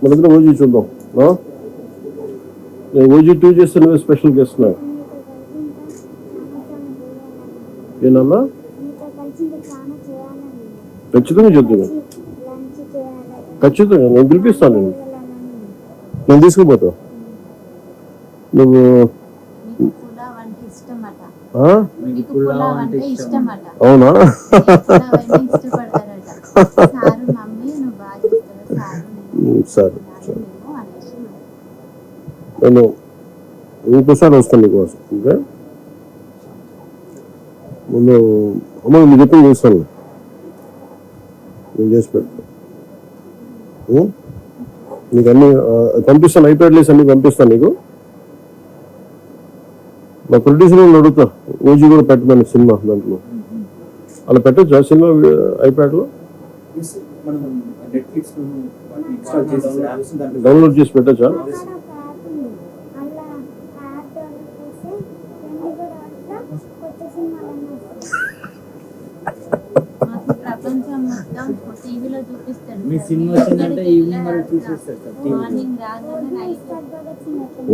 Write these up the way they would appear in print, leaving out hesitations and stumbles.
మన దగ్గర ఓజీ చూద్దాం. ఓజీ 2 చేస్తే నువ్వే స్పెషల్ గెస్ట్ నా ఏనన్నా ఖచ్చితంగా చెప్తున్నా. ఖచ్చితంగా నేను పిలిపిస్తాను. నేను తీసుకుపోతా. నువ్వు అవునా? సరే సరే, నేను ఇంకోసారి వస్తాను నీకోసం. ఓకే, ముందు అమ్మ మీకు చెప్పింది చేస్తాను, నేను చేసి పెడతాను. నీకు అన్ని పంపిస్తాను, ఐప్యాడ్ లేసి అన్ని పంపిస్తాను నీకు. మా ప్రొడ్యూసర్ అడుగుతా ఓజీ కూడా పెట్టమని సినిమా దాంట్లో. అలా పెట్టచ్చా సినిమా ఐప్యాడ్లో? డౌన్లోడ్ చేసి పెట్టచ్చా?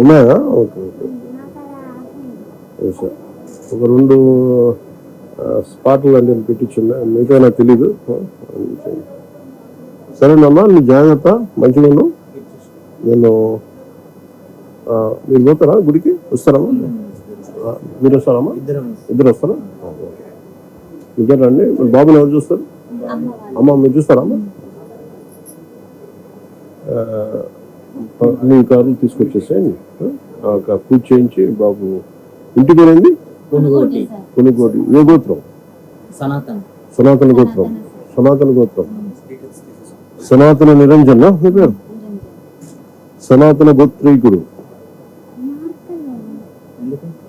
ఉన్నాయా? ఓకే ఓకే, ఒక 2 స్పాట్లు అంటే పెట్టించున్నా, మిగతా నాకు తెలీదు. సరేనమ్మా, నీ జాగ్రత్త, మంచిగా ఉన్నావు. నేను మీరు పోతారా గుడికి? వస్తారమ్మా? మీరు వస్తారమ్మా? ఇద్దరు వస్తారా? ఇద్దరు రండి. బాబుని ఎవరు చూస్తారు? అమ్మ మీరు చూస్తారమ్మా? నీ కారు తీసుకొచ్చేసేయండి, పూజ చేయించి. బాబు ఇంటి పేరేంది? కొనుగోటి. ఏ గోత్రం? సనాతన గోత్రం. సనాతన నిరంజన్ మీ పేరు? సనాతన గోత్రీకుడు.